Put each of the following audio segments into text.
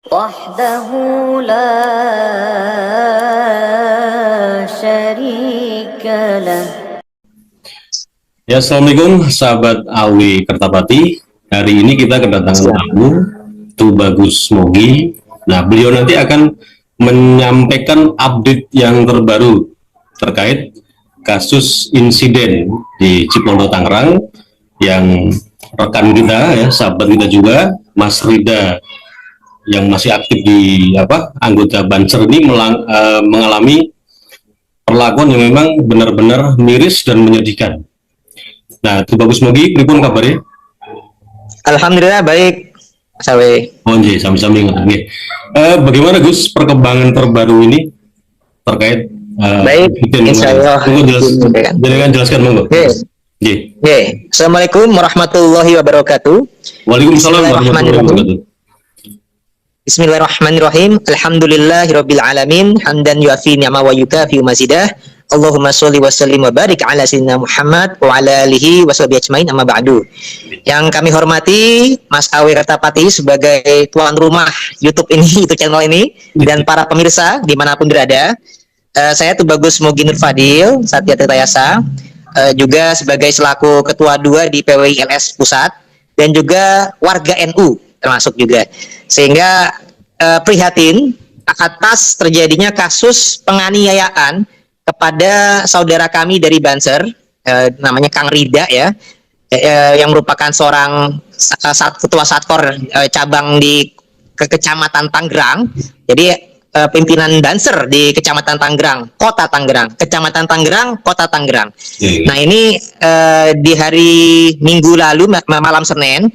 وحده لا شريك له. Ya, assalamualaikum sahabat Awi Kertapati. Hari ini kita kedatangan tamu Tubagus Mogi. Nah, beliau nanti akan menyampaikan update yang terbaru terkait kasus insiden di Cipondo Tangerang yang rekan kita ya, sahabat kita juga, Mas Rida yang masih aktif di anggota Banser ini mengalami perlakuan yang memang benar-benar miris dan menyedihkan. Nah, Tubagus Mogi, pripun kabarnya? Alhamdulillah baik, Sawe. Oh, nggih, sami-sami ngoten. Bagaimana Gus perkembangan terbaru ini terkait Baik, insyaallah. Jangan jelaskan monggo. Nggih. Assalamualaikum warahmatullahi wabarakatuh. Waalaikumsalam warahmatullahi wabarakatuh. Bismillahirrahmanirrahim. Alhamdulillahirabbil alamin, hamdan yuafi ni'ma wa yukafi mazidah. Allahumma sholli wa sallim wa barik ala sayyidina Muhammad wa ala alihi wa sahbihi ajmain, amma ba'du. Yang kami hormati Mas Awi Kertapati sebagai tuan rumah YouTube ini, YouTube channel ini, dan para pemirsa dimanapun berada. Saya Tubagus Mogi Nur Fadil, Satya Tirtayasa, juga sebagai selaku Ketua 2 di PWILS Pusat, dan juga warga NU termasuk juga. Sehingga prihatin atas terjadinya kasus penganiayaan kepada saudara kami dari Banser, namanya Kang Rida ya, yang merupakan seorang ketua Satkor cabang di Kecamatan Tangerang. Jadi pimpinan Banser di Kecamatan Tangerang, Kota Tangerang, Kecamatan Tangerang, Kota Tangerang. Nah ini di hari Minggu lalu malam Senin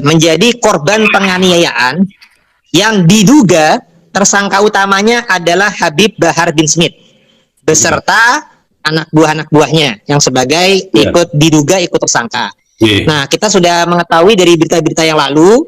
menjadi korban penganiayaan yang diduga tersangka utamanya adalah Habib Bahar bin Smith beserta anak buahnya yang sebagai diduga ikut tersangka. Nah, kita sudah mengetahui dari berita-berita yang lalu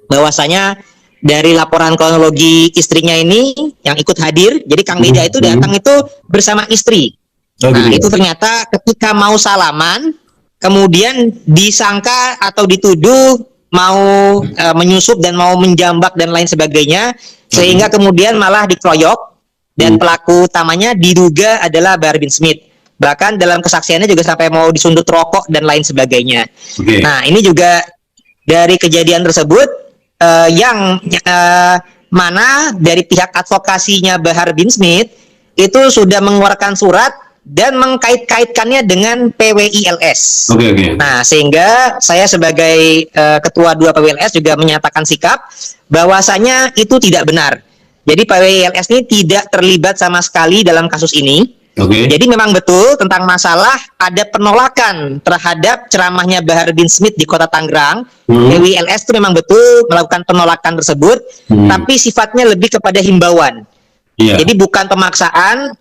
bahwasanya dari laporan kronologi istrinya ini yang ikut hadir, jadi Kang Rida itu datang itu bersama istri. Nah, itu ternyata ketika mau salaman, kemudian disangka atau dituduh mau menyusup dan mau menjambak dan lain sebagainya, sehingga kemudian malah dikeroyok. Dan pelaku utamanya diduga adalah Bahar bin Smith. Bahkan dalam kesaksiannya juga sampai mau disundut rokok dan lain sebagainya. Nah, ini juga dari kejadian tersebut yang mana dari pihak advokasinya Bahar bin Smith itu sudah mengeluarkan surat dan mengkait-kaitkannya dengan PWILS. Nah, sehingga saya sebagai Ketua 2 PWILS juga menyatakan sikap bahwasanya itu tidak benar. Jadi PWILS ini tidak terlibat sama sekali dalam kasus ini. Jadi memang betul tentang masalah ada penolakan terhadap ceramahnya Bahar bin Smith di Kota Tangerang. PWILS itu memang betul melakukan penolakan tersebut, tapi sifatnya lebih kepada himbauan. Jadi bukan pemaksaan,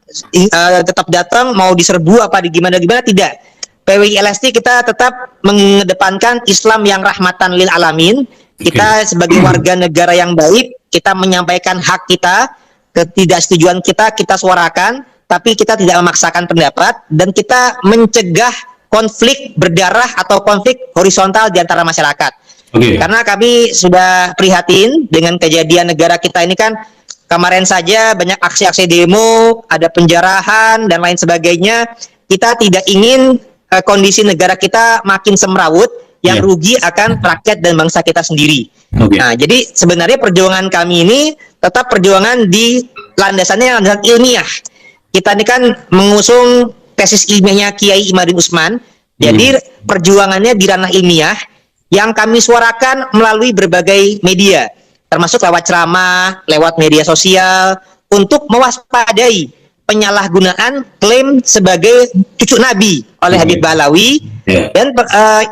tetap datang mau diserbu apa di gimana tidak. PWILS ini kita tetap mengedepankan Islam yang rahmatan lil alamin. Kita sebagai warga negara yang baik, kita menyampaikan hak kita, ketidaksetujuan kita suarakan, tapi kita tidak memaksakan pendapat, dan kita mencegah konflik berdarah atau konflik horizontal di antara masyarakat. Karena kami sudah prihatin dengan kejadian negara kita ini kan, kemarin saja banyak aksi-aksi demo, ada penjarahan, dan lain sebagainya. Kita tidak ingin kondisi negara kita makin semrawut, yang rugi akan rakyat dan bangsa kita sendiri. Nah, jadi sebenarnya perjuangan kami ini tetap perjuangan di landasannya landasan ilmiah. Kita ini kan mengusung tesis ilmiahnya Kiai Imaduddin Usman. Jadi perjuangannya di ranah ilmiah yang kami suarakan melalui berbagai media, termasuk lewat ceramah, lewat media sosial, untuk mewaspadai penyalahgunaan klaim sebagai cucu Nabi oleh Habib Bahlawi, dan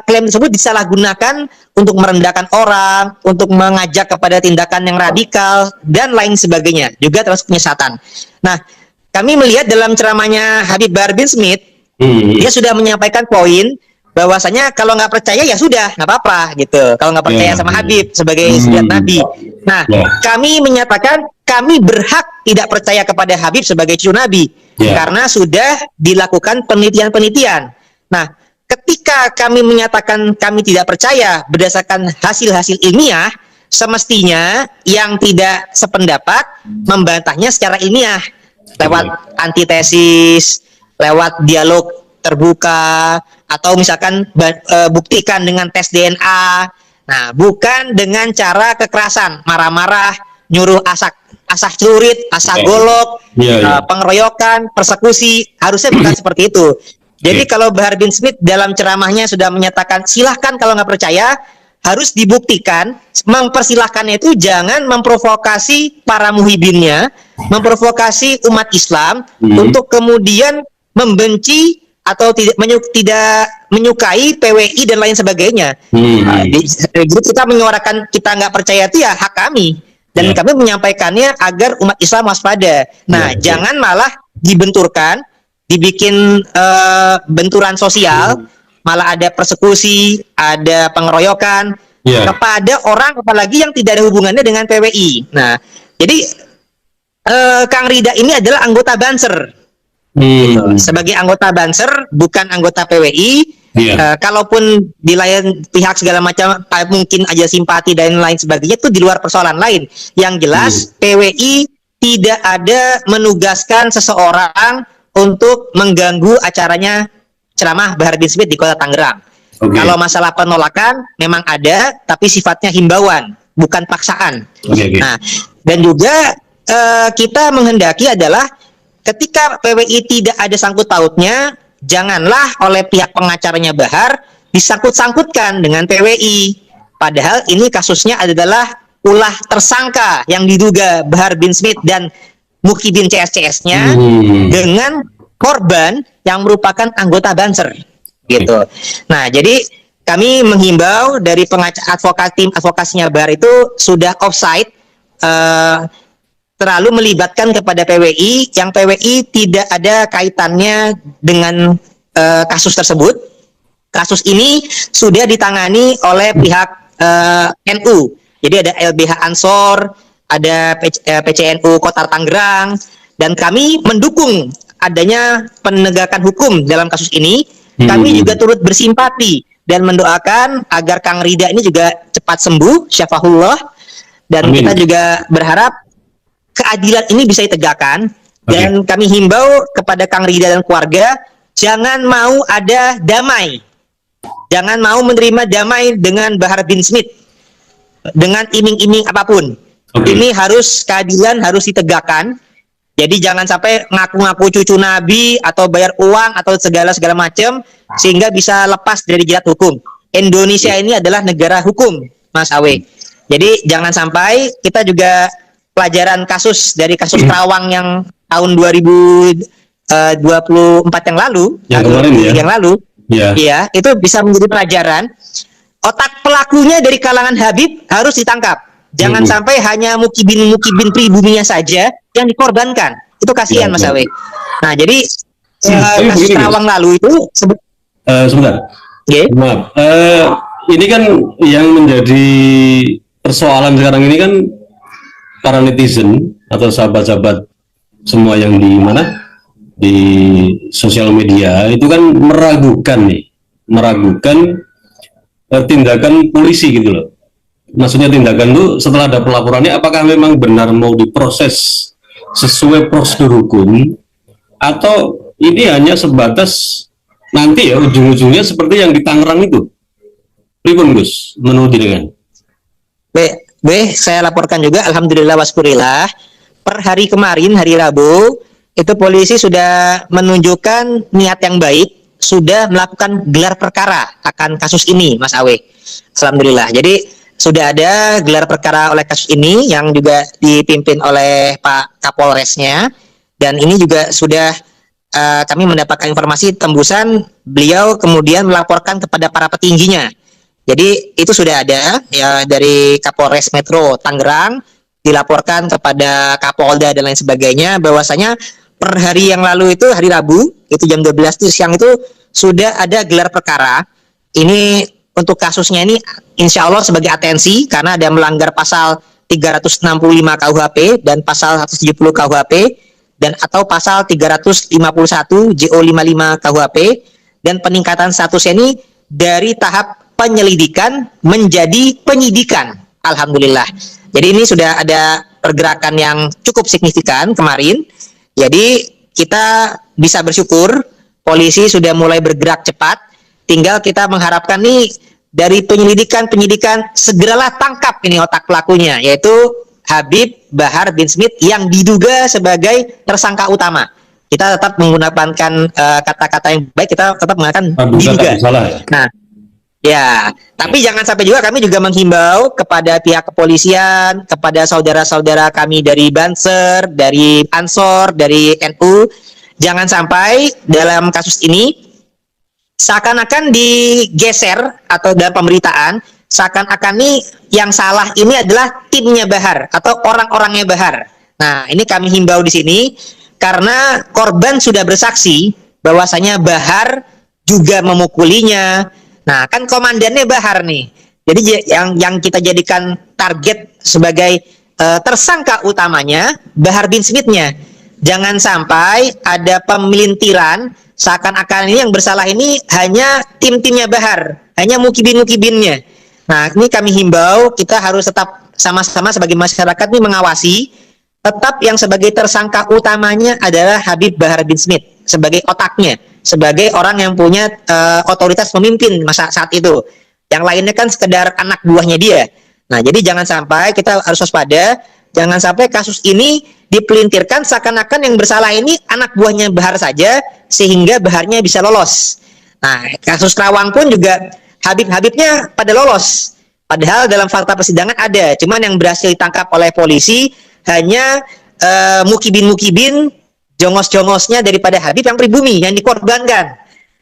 klaim tersebut disalahgunakan untuk merendahkan orang, untuk mengajak kepada tindakan yang radikal dan lain sebagainya, juga termasuk penyesatan. Nah, kami melihat dalam ceramahnya Habib Bahar bin Smith, dia sudah menyampaikan poin bahwasanya kalau nggak percaya ya sudah, nggak apa-apa gitu. Kalau nggak percaya sama Habib sebagai suriat Nabi. Nah, kami menyatakan kami berhak tidak percaya kepada Habib sebagai cucu Nabi karena sudah dilakukan penelitian-penelitian. Nah, ketika kami menyatakan kami tidak percaya berdasarkan hasil-hasil ilmiah, semestinya yang tidak sependapat membantahnya secara ilmiah lewat antitesis, lewat dialog terbuka, atau misalkan buktikan dengan tes DNA. Nah, bukan dengan cara kekerasan, marah-marah, nyuruh asah celurit, asah golok, pengeroyokan, persekusi. Harusnya bukan seperti itu. Jadi kalau Bahar bin Smith dalam ceramahnya sudah menyatakan silahkan kalau nggak percaya, harus dibuktikan. Mempersilahkannya itu jangan memprovokasi para muhibinnya, memprovokasi umat Islam untuk kemudian membenci atau tidak menyukai PWI dan lain sebagainya. Jadi kita menyuarakan kita nggak percaya itu ya hak kami, dan kami menyampaikannya agar umat Islam waspada. Nah, jangan malah dibenturkan, dibikin benturan sosial, malah ada persekusi, ada pengeroyokan kepada orang apalagi yang tidak ada hubungannya dengan PWI. Nah, jadi Kang Rida ini adalah anggota Banser. Gitu. Sebagai anggota Banser, bukan anggota PWI. Kalaupun di lain pihak segala macam mungkin aja simpati dan lain sebagainya, itu di luar persoalan lain. Yang jelas PWI tidak ada menugaskan seseorang untuk mengganggu acaranya ceramah Bahar bin Smith di Kota Tangerang. Kalau masalah penolakan memang ada, tapi sifatnya himbauan, bukan paksaan. Nah, dan juga kita menghendaki adalah ketika PWI tidak ada sangkut pautnya, janganlah oleh pihak pengacaranya Bahar disangkut-sangkutkan dengan PWI. Padahal ini kasusnya adalah ulah tersangka yang diduga Bahar bin Smith dan Mukibin CS-CS-nya dengan korban yang merupakan anggota Banser, gitu. Nah, jadi kami menghimbau dari tim advokasinya Bahar itu sudah offside, terlalu melibatkan kepada PWI, yang PWI tidak ada kaitannya dengan kasus tersebut. Kasus ini sudah ditangani oleh pihak NU. Jadi ada LBH Ansor, ada PCNU Kota Tangerang, dan kami mendukung adanya penegakan hukum dalam kasus ini. Kami juga turut bersimpati dan mendoakan agar Kang Rida ini juga cepat sembuh, syafahullah. Dan kita juga berharap keadilan ini bisa ditegakkan. Dan kami himbau kepada Kang Rida dan keluarga, jangan mau ada damai, jangan mau menerima damai dengan Bahar bin Smith dengan iming-iming apapun. Ini harus keadilan harus ditegakkan. Jadi jangan sampai ngaku-ngaku cucu Nabi atau bayar uang atau segala macam sehingga bisa lepas dari jerat hukum. Indonesia ini adalah negara hukum, Mas Awe. Jadi jangan sampai kita juga pelajaran kasus dari kasus Kerawang yang tahun 2024 yang lalu, iya, itu bisa menjadi pelajaran. Otak pelakunya dari kalangan Habib harus ditangkap. Jangan sampai hanya mukibin pribuminya saja yang dikorbankan. Itu kasihan, Mas Awe. Nah, jadi kasus Kerawang lalu itu sebentar. Maaf. Ini kan yang menjadi persoalan sekarang ini kan para netizen atau sahabat-sahabat semua yang di mana di sosial media itu kan meragukan tindakan polisi gitu loh. Maksudnya tindakan itu setelah ada pelaporannya apakah memang benar mau diproses sesuai prosedur hukum atau ini hanya sebatas nanti ya ujung-ujungnya seperti yang di Tangerang itu. Pripun Gus menurut dengan? Saya laporkan juga, alhamdulillah waskurillah, per hari kemarin hari Rabu itu polisi sudah menunjukkan niat yang baik, sudah melakukan gelar perkara akan kasus ini, Mas Awe. Alhamdulillah. Jadi sudah ada gelar perkara oleh kasus ini yang juga dipimpin oleh Pak Kapolresnya, dan ini juga sudah kami mendapatkan informasi tembusan beliau kemudian melaporkan kepada para petingginya. Jadi itu sudah ada ya dari Kapolres Metro Tangerang dilaporkan kepada Kapolda dan lain sebagainya bahwasanya per hari yang lalu itu hari Rabu itu jam 12 itu siang itu sudah ada gelar perkara. Ini untuk kasusnya ini insya Allah sebagai atensi karena ada melanggar pasal 365 KUHP dan pasal 170 KUHP dan atau pasal 351 JO55 KUHP, dan peningkatan statusnya ini dari tahap penyelidikan menjadi penyidikan. Alhamdulillah. Jadi ini sudah ada pergerakan yang cukup signifikan kemarin. Jadi kita bisa bersyukur polisi sudah mulai bergerak cepat. Tinggal kita mengharapkan nih dari penyidikan segeralah tangkap ini otak pelakunya, yaitu Habib Bahar bin Smith yang diduga sebagai tersangka utama. Kita tetap menggunakan kata-kata yang baik, kita tetap menggunakan diduga. Nah, ya, tapi jangan sampai juga kami juga menghimbau kepada pihak kepolisian, kepada saudara-saudara kami dari Banser, dari Ansor, dari NU, jangan sampai dalam kasus ini seakan-akan digeser atau dalam pemberitaan seakan-akan nih yang salah ini adalah timnya Bahar atau orang-orangnya Bahar. Nah, ini kami himbau di sini karena korban sudah bersaksi bahwasanya Bahar juga memukulinya. Nah, kan komandannya Bahar nih. Jadi yang kita jadikan target sebagai tersangka utamanya Bahar bin Smith-nya. Jangan sampai ada pemelintiran seakan-akan ini yang bersalah ini hanya tim-timnya Bahar, hanya mukibin-mukibinnya. Nah, ini kami himbau, kita harus tetap sama-sama sebagai masyarakat ini mengawasi, tetap yang sebagai tersangka utamanya adalah Habib Bahar bin Smith, sebagai otaknya, sebagai orang yang punya otoritas memimpin masa saat itu. Yang lainnya kan sekedar anak buahnya dia. Nah, jadi jangan sampai kita harus waspada, jangan sampai kasus ini dipelintirkan seakan-akan yang bersalah ini anak buahnya Bahar saja, sehingga Baharnya bisa lolos. Nah, kasus Kerawang pun juga Habib-habibnya pada lolos. Padahal dalam fakta persidangan ada, cuman yang berhasil ditangkap oleh polisi hanya mukibin-mukibin, jongos-jongosnya daripada Habib yang pribumi, yang dikorbankan.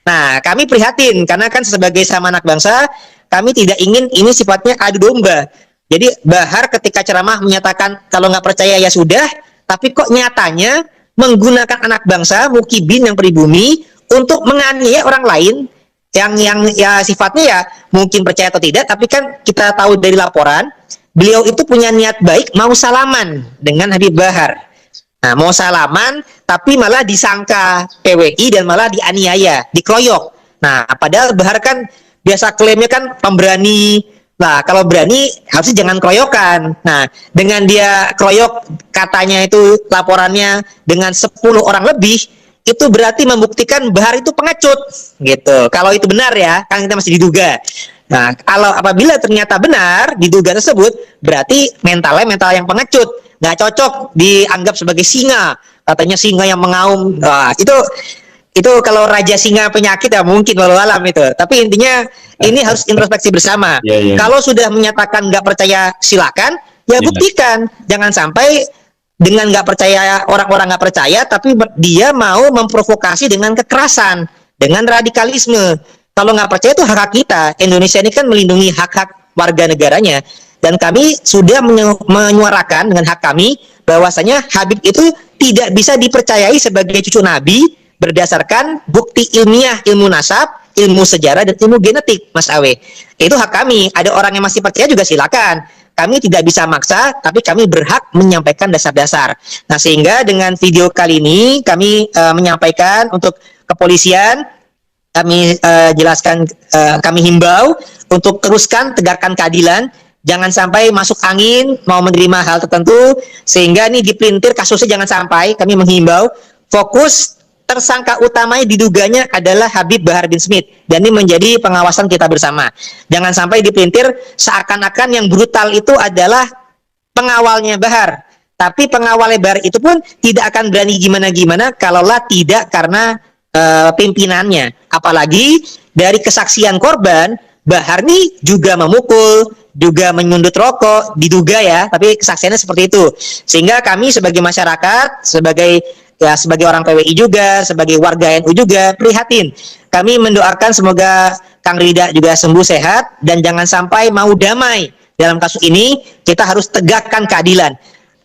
Nah, kami prihatin, karena kan sebagai sama anak bangsa, kami tidak ingin ini sifatnya adu domba. Jadi Bahar ketika ceramah menyatakan kalau nggak percaya ya sudah, tapi kok nyatanya menggunakan anak bangsa, mukibin yang pribumi untuk menganiaya orang lain yang ya sifatnya ya mungkin percaya atau tidak, tapi kan kita tahu dari laporan beliau itu punya niat baik mau salaman dengan Habib Bahar. Nah, mau salaman tapi malah disangka PWI dan malah dianiaya, dikeroyok. Nah, padahal Bahar kan biasa klaimnya kan pemberani. Nah, kalau berani harusnya jangan keroyokan. Nah, dengan dia keroyok katanya itu laporannya dengan 10 orang lebih, itu berarti membuktikan Bahar itu pengecut gitu. Kalau itu benar ya, kan kita masih diduga. Nah, kalau apabila ternyata benar diduga tersebut, berarti mentalnya mental yang pengecut, nggak cocok dianggap sebagai singa. Katanya singa yang mengaum. Nah, itu kalau raja singa penyakit ya mungkin walau alam itu. Tapi intinya ini harus introspeksi bersama. Kalau sudah menyatakan nggak percaya silakan, ya buktikan. Jangan sampai dengan nggak percaya, orang-orang nggak percaya, tapi dia mau memprovokasi dengan kekerasan, dengan radikalisme. Kalau nggak percaya itu hak-hak kita. Indonesia ini kan melindungi hak-hak warga negaranya. Dan kami sudah menyuarakan dengan hak kami bahwasanya Habib itu tidak bisa dipercayai sebagai cucu Nabi berdasarkan bukti ilmiah, ilmu nasab, ilmu sejarah, dan ilmu genetik, Mas Awe. Itu hak kami. Ada orang yang masih percaya juga silakan. Kami tidak bisa maksa, tapi kami berhak menyampaikan dasar-dasar. Nah, sehingga dengan video kali ini kami menyampaikan untuk kepolisian, kami jelaskan, kami himbau untuk teruskan tegakkan keadilan. Jangan sampai masuk angin mau menerima hal tertentu sehingga ini dipelintir kasusnya. Jangan sampai. Kami menghimbau fokus tersangka utamanya diduganya adalah Habib Bahar bin Smith, dan ini menjadi pengawasan kita bersama. Jangan sampai dipelintir seakan-akan yang brutal itu adalah pengawalnya Bahar, tapi pengawalnya Bahar itu pun tidak akan berani gimana-gimana kalaulah tidak karena pimpinannya. Apalagi dari kesaksian korban, Bahar nih juga memukul, juga menyundut rokok, diduga ya, tapi kesaksiannya seperti itu. Sehingga kami sebagai masyarakat, sebagai orang PWI juga, sebagai warga NU juga prihatin. Kami mendoakan semoga Kang Rida juga sembuh sehat, dan jangan sampai mau damai dalam kasus ini. Kita harus tegakkan keadilan.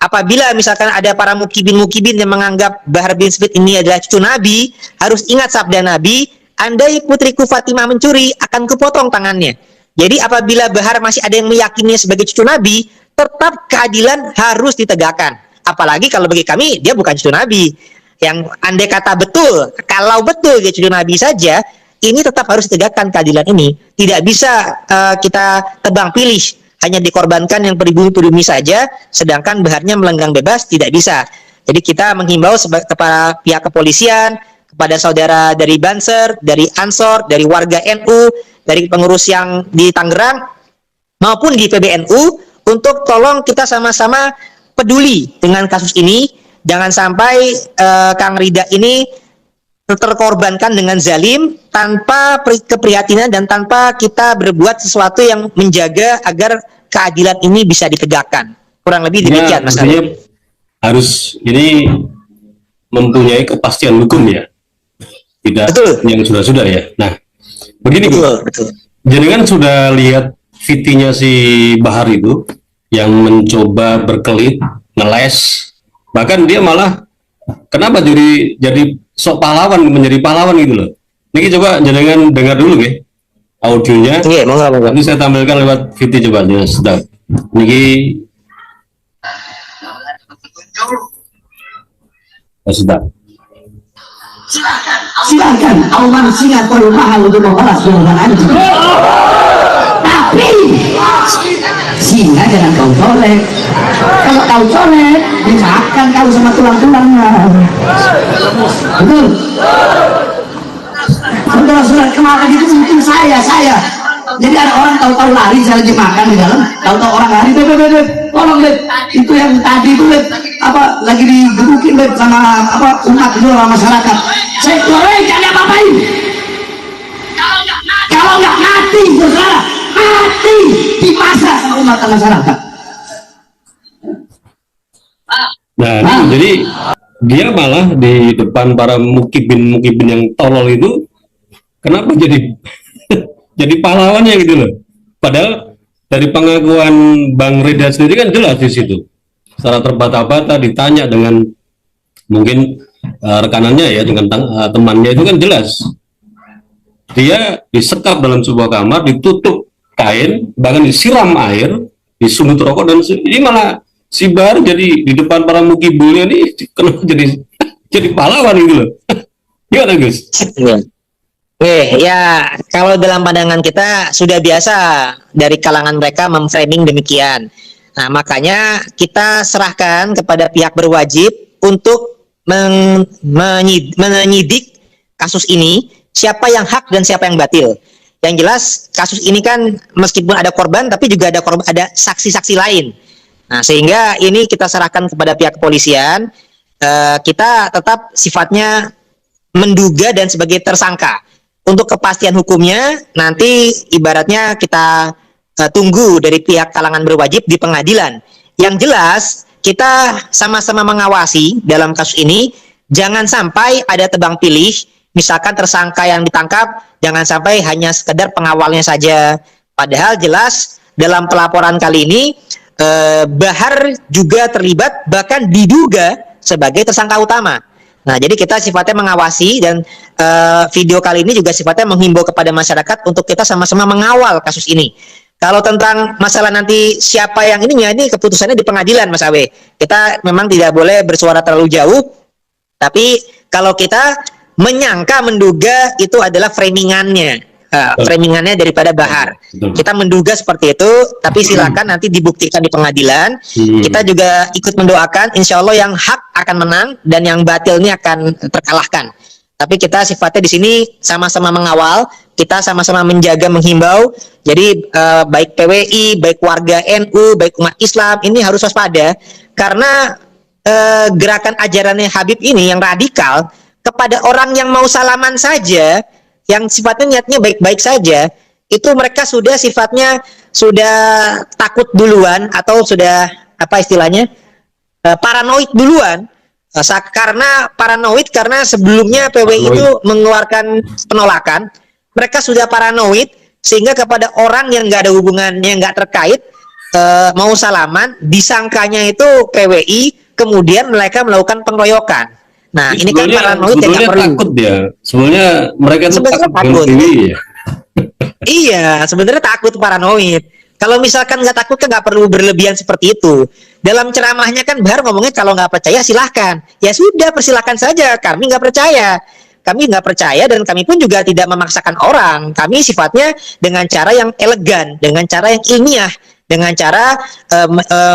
Apabila misalkan ada para mukibin-mukibin yang menganggap Bahar bin Smith ini adalah cucu Nabi, harus ingat sabda Nabi, andai putriku Fatimah mencuri, akan kupotong tangannya. Jadi apabila Bahar masih ada yang meyakini sebagai cucu Nabi, tetap keadilan harus ditegakkan. Apalagi kalau bagi kami, dia bukan cucu Nabi. Yang andai kata betul, kalau betul dia cucu Nabi saja, ini tetap harus ditegakkan keadilan ini. Tidak bisa kita tebang pilih hanya dikorbankan yang pribumi-pribumi saja, sedangkan baharnya melenggang bebas tidak bisa. Jadi kita menghimbau kepada pihak kepolisian, kepada saudara dari Banser, dari Ansor, dari warga NU, dari pengurus yang di Tangerang maupun di PBNU, untuk tolong kita sama-sama peduli dengan kasus ini. Jangan sampai Kang Rida ini terkorbankan dengan zalim tanpa keprihatinan dan tanpa kita berbuat sesuatu yang menjaga agar keadilan ini bisa ditegakkan. Kurang lebih demikian, Mas Ari. Harus ini mempunyai kepastian hukum ya, tidak betul. Yang sudah ya. Nah, begini betul. Jadi kan sudah lihat VT-nya si Bahar itu yang mencoba berkelit, ngeles, bahkan dia malah kenapa jadi sok pahlawan, menjadi pahlawan gitu loh. Ini coba jangan dengar dulu ya audionya. Iya, nanti saya tampilkan lewat VT coba ya, sedang. Ini sedang. Silakan kau manusia mahal untuk membalas golongan anjing. Tapi singa jangan kau colek. Kalau kau colek, dimakan kau sama tulang-tulangnya. Betul. Saudara-saudara kemarin itu mungkin saya. Jadi ada orang tahu-tahu lari, saya lagi makan di dalam, tahu-tahu orang lari, beb, tolong beb, itu yang tadi itu beb, apa lagi digebukin beb sama apa umat itu sama masyarakat. Saya keluar, jangan apa-apain. Kalau nggak mati, saudara, mati dimasak sama umat dan masyarakat. Nah, jadi dia malah di depan para mukibin yang tolol itu, kenapa jadi jadi pahlawannya gitu loh. Padahal dari pengakuan Bang Rida sendiri kan jelas di situ. Secara terbata-bata ditanya dengan mungkin rekanannya ya, dengan temannya itu kan jelas. Dia disekap dalam sebuah kamar, ditutup kain, bahkan disiram air, disundut rokok, dan ini malah si Bahar jadi di depan para mukibulnya nih kenapa jadi pahlawan gitu loh. Gimana Gus? Ya, kalau dalam pandangan kita sudah biasa dari kalangan mereka memframing demikian. Nah, makanya kita serahkan kepada pihak berwajib untuk menyidik kasus ini, siapa yang hak dan siapa yang batil. Yang jelas kasus ini kan meskipun ada korban, tapi juga ada saksi-saksi lain. Nah, sehingga ini kita serahkan kepada pihak kepolisian. Kita tetap sifatnya menduga dan sebagai tersangka. Untuk kepastian hukumnya nanti ibaratnya kita tunggu dari pihak kalangan berwajib di pengadilan. Yang jelas kita sama-sama mengawasi dalam kasus ini, jangan sampai ada tebang pilih. Misalkan tersangka yang ditangkap jangan sampai hanya sekedar pengawalnya saja. Padahal jelas dalam pelaporan kali ini Bahar juga terlibat, bahkan diduga sebagai tersangka utama. Nah, jadi kita sifatnya mengawasi, dan video kali ini juga sifatnya menghimbau kepada masyarakat untuk kita sama-sama mengawal kasus ini. Kalau tentang masalah nanti siapa yang ininya, ini keputusannya di pengadilan, Mas Awe. Kita memang tidak boleh bersuara terlalu jauh, tapi kalau kita menduga itu adalah framingannya. Framingannya daripada Bahar. Kita menduga seperti itu, tapi silakan nanti dibuktikan di pengadilan. Kita juga ikut mendoakan, insya Allah yang hak akan menang dan yang batil ini akan terkalahkan. Tapi kita sifatnya di sini sama-sama mengawal, kita sama-sama menjaga, menghimbau. Jadi baik PWI, baik warga NU, baik umat Islam ini harus waspada, karena gerakan ajarannya Habib ini yang radikal kepada orang yang mau salaman saja, yang sifatnya niatnya baik-baik saja, itu mereka sudah sifatnya sudah takut duluan, atau sudah apa istilahnya paranoid duluan. Karena paranoid karena sebelumnya PWI itu mengeluarkan penolakan, mereka sudah paranoid sehingga kepada orang yang nggak ada hubungannya, nggak terkait, mau salaman, disangkanya itu PWI, kemudian mereka melakukan pengeroyokan. Nah, ini kan paranoid yang nggak perlu. Takut dia. Sebenarnya mereka takut. Ya. Iya, sebenarnya takut, paranoid. Kalau misalkan nggak takut kan nggak perlu berlebihan seperti itu. Dalam ceramahnya kan Bahar ngomongnya kalau nggak percaya silahkan. Ya sudah, persilahkan saja. Kami nggak percaya. Kami nggak percaya dan kami pun juga tidak memaksakan orang. Kami sifatnya dengan cara yang elegan, dengan cara yang ilmiah, dengan cara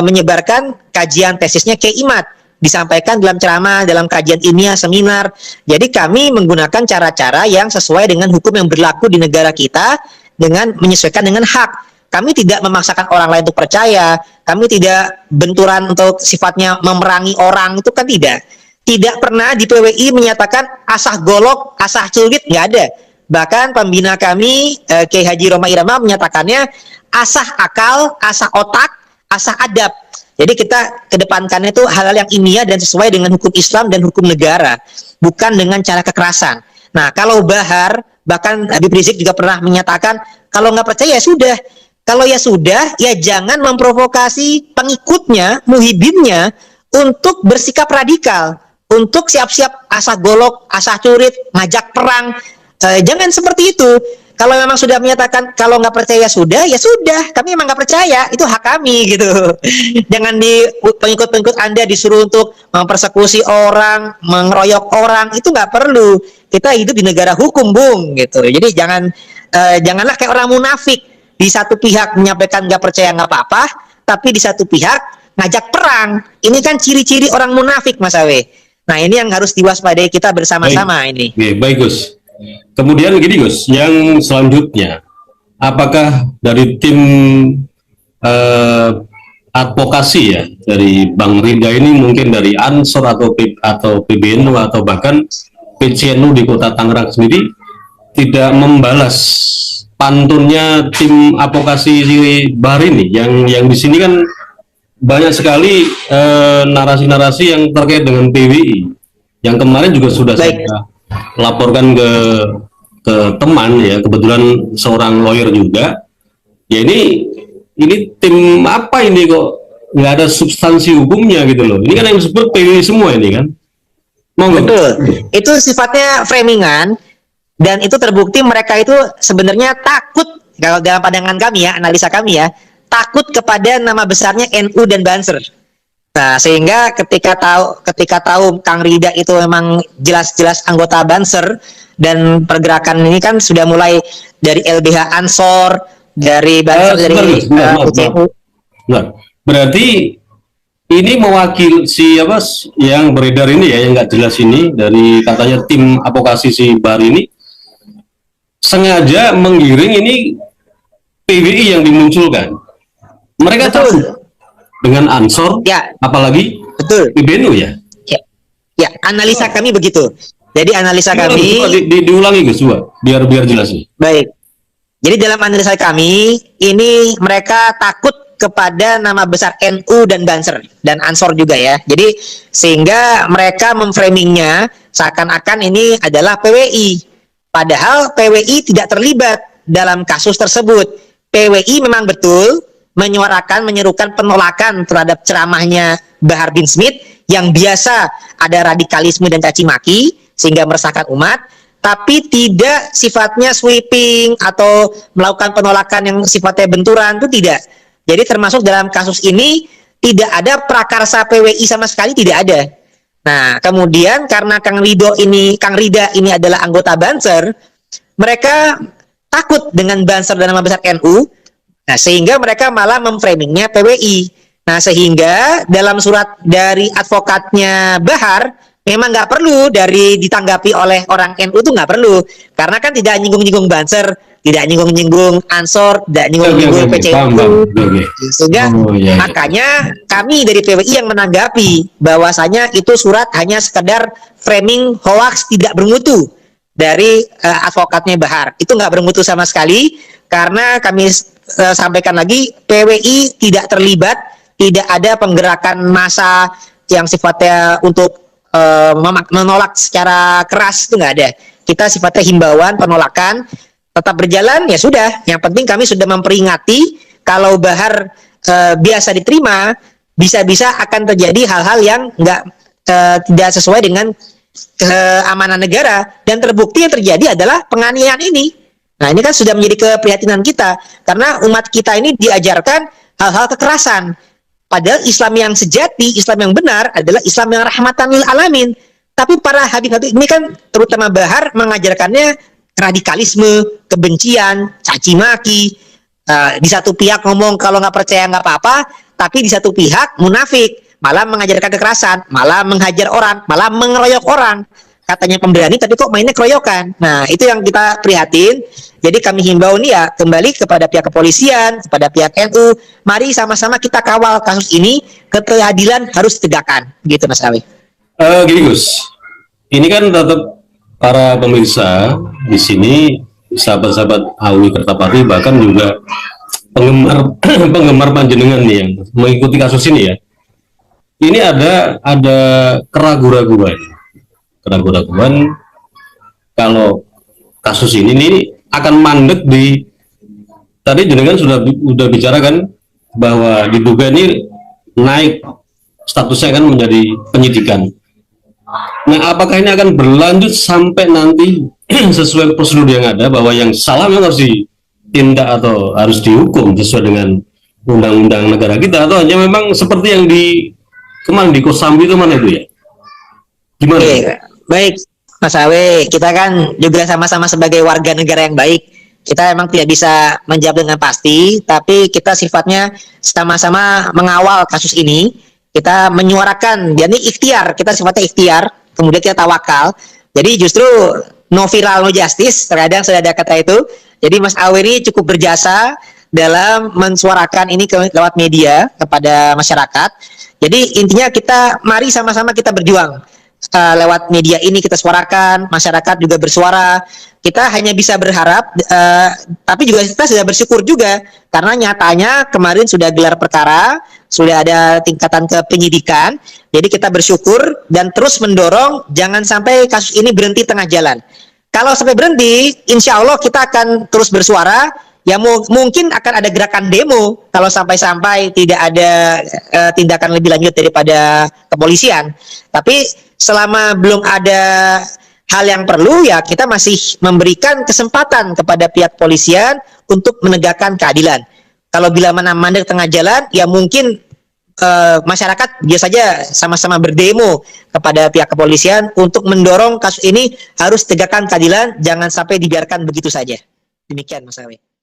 menyebarkan kajian tesisnya Kiai Imad, disampaikan dalam ceramah, dalam kajian ilmiah, seminar. Jadi kami menggunakan cara-cara yang sesuai dengan hukum yang berlaku di negara kita, dengan menyesuaikan dengan hak. Kami tidak memaksakan orang lain untuk percaya, kami tidak benturan untuk sifatnya memerangi orang, itu kan tidak. Tidak pernah di PWI menyatakan asah golok, asah celurit, nggak ada. Bahkan pembina kami, Kiai Haji Roma Irama, menyatakannya asah akal, asah otak, asah adab. Jadi kita kedepankannya itu hal-hal yang ilmiah dan sesuai dengan hukum Islam dan hukum negara, bukan dengan cara kekerasan. Nah, kalau Bahar, bahkan Habib Rizik juga pernah menyatakan, kalau nggak percaya ya sudah. Kalau ya sudah, ya jangan memprovokasi pengikutnya, muhibinnya, untuk bersikap radikal, untuk siap-siap asah golok, asah curit, ngajak perang. Jangan seperti itu. Kalau memang sudah menyatakan kalau nggak percaya ya sudah. Kami memang nggak percaya, itu hak kami gitu. Jangan di pengikut-pengikut Anda disuruh untuk mempersekusi orang, mengeroyok orang, itu nggak perlu. Kita hidup di negara hukum, Bung, gitu. Jadi janganlah kayak orang munafik. Di satu pihak menyampaikan nggak percaya nggak apa-apa, tapi di satu pihak ngajak perang. Ini kan ciri-ciri orang munafik, Mas Awe. Nah, ini yang harus diwaspadai kita bersama-sama ini. Baik, Gus. Kemudian gini, Gus, yang selanjutnya, apakah dari tim advokasi ya dari Bang Rida ini, mungkin dari Ansor atau PBNU atau bahkan PCNU di Kota Tangerang sendiri tidak membalas pantunnya tim advokasi si Bahar ini, yang di sini kan banyak sekali narasi-narasi yang terkait dengan PWI, yang kemarin juga sudah saya laporkan ke teman ya, kebetulan seorang lawyer juga. Ya ini tim apa ini kok nggak ada substansi hukumnya gitu loh. Ini kan yang disebut PWI semua ini kan. Betul. Itu sifatnya framingan. Dan itu terbukti mereka itu sebenarnya takut, kalau dalam pandangan kami ya, analisa kami ya, takut kepada nama besarnya NU dan Banser. Nah, sehingga ketika tahu Kang Rida itu memang jelas-jelas anggota Banser, dan pergerakan ini kan sudah mulai dari LBH Ansor, dari Banser, dari PCNU. Berarti ini mewakili siapa yang beredar ini ya, yang nggak jelas ini, dari katanya tim advokasi si Bahar ini sengaja menggiring ini PWI yang dimunculkan. Mereka tahu dengan Ansor, ya, apalagi betul PBNU ya. Ya, analisa kami begitu. Jadi analisa kami diulangi Gus, biar jelas nih. Baik. Jadi dalam analisa kami ini mereka takut kepada nama besar NU dan Banser dan Ansor juga ya. Jadi sehingga mereka memframingnya seakan-akan ini adalah PWI. Padahal PWI tidak terlibat dalam kasus tersebut. PWI memang betul menyerukan penolakan terhadap ceramahnya Bahar bin Smith yang biasa ada radikalisme dan caci maki sehingga meresahkan umat, tapi tidak sifatnya sweeping atau melakukan penolakan yang sifatnya benturan, itu tidak. Jadi termasuk dalam kasus ini tidak ada prakarsa PWI sama sekali, tidak ada. Nah, kemudian karena Kang Rida ini adalah anggota Banser, mereka takut dengan Banser dan nama besar NU. Nah, sehingga mereka malah memframingnya PWI. Nah, sehingga dalam surat dari advokatnya Bahar memang nggak perlu ditanggapi oleh orang NU, itu nggak perlu, karena kan tidak nyinggung-nyinggung Banser, tidak nyinggung-nyinggung Ansor, tidak nyinggung-nyinggung PCNU. Sehingga makanya kami dari PWI yang menanggapi bahwasanya itu surat hanya sekedar framing hoax tidak bermutu dari advokatnya Bahar. Itu nggak bermutu sama sekali, karena kami sampaikan lagi, PWI tidak terlibat, tidak ada penggerakan massa yang sifatnya untuk menolak secara keras, itu nggak ada. Kita sifatnya himbauan, penolakan, tetap berjalan, ya sudah. Yang penting kami sudah memperingati kalau Bahar biasa diterima, bisa-bisa akan terjadi hal-hal yang tidak sesuai dengan keamanan negara, dan terbukti yang terjadi adalah penganiayaan ini. Nah, ini kan sudah menjadi keprihatinan kita, karena umat kita ini diajarkan hal-hal kekerasan. Padahal Islam yang sejati, Islam yang benar adalah Islam yang rahmatan lil alamin. Tapi para habib-habib ini kan, terutama Bahar, mengajarkannya radikalisme, kebencian, caci maki, Di satu pihak ngomong kalau nggak percaya nggak apa-apa, tapi di satu pihak munafik, malah mengajarkan kekerasan, malah menghajar orang, malah mengeroyok orang. Katanya pemberani, tapi kok mainnya keroyokan. Nah, itu yang kita prihatin. Jadi kami himbau nih ya, kembali kepada pihak kepolisian, kepada pihak NU, mari sama-sama kita kawal kasus ini, keadilan harus ditegakkan. Gitu Mas Awi. Gini Gus, ini kan tetap para pemirsa di sini, sahabat-sahabat Awi Kertapati, bahkan juga penggemar penggemar panjenengan nih yang mengikuti kasus ini ya. Ini ada keraguan-raguan kalau kasus ini nih akan mandek di, tadi jenengan sudah bicarakan bahwa diduga ini naik statusnya kan menjadi penyidikan. Nah, apakah ini akan berlanjut sampai nanti sesuai prosedur yang ada, bahwa yang salah memang harus ditindak atau harus dihukum sesuai dengan undang-undang negara kita, atau hanya memang seperti yang kemarin di Kosambi itu mana itu ya? Gimana? Baik, Mas Awe, kita kan juga sama-sama sebagai warga negara yang baik. Kita emang tidak bisa menjawab dengan pasti, tapi kita sifatnya sama-sama mengawal kasus ini. Kita menyuarakan, jadi ikhtiar, kita sifatnya ikhtiar, kemudian kita tawakal. Jadi justru no viral no justice, terkadang sudah ada kata itu. Jadi Mas Awe ini cukup berjasa dalam mensuarakan ini lewat media kepada masyarakat. Jadi intinya mari sama-sama kita berjuang. Lewat media ini kita suarakan, masyarakat juga bersuara. Kita hanya bisa berharap, tapi juga kita sudah bersyukur juga karena nyatanya kemarin sudah gelar perkara, sudah ada tingkatan ke penyidikan. Jadi kita bersyukur dan terus mendorong jangan sampai kasus ini berhenti tengah jalan. Kalau sampai berhenti, insya Allah kita akan terus bersuara. Ya mungkin akan ada gerakan demo kalau sampai-sampai tidak ada tindakan lebih lanjut daripada kepolisian. Tapi selama belum ada hal yang perlu, ya kita masih memberikan kesempatan kepada pihak kepolisian untuk menegakkan keadilan. Kalau bila mana mandek tengah jalan, ya mungkin masyarakat biasa saja sama-sama berdemo kepada pihak kepolisian untuk mendorong kasus ini harus tegakkan keadilan, jangan sampai dibiarkan begitu saja. Demikian Mas Awi.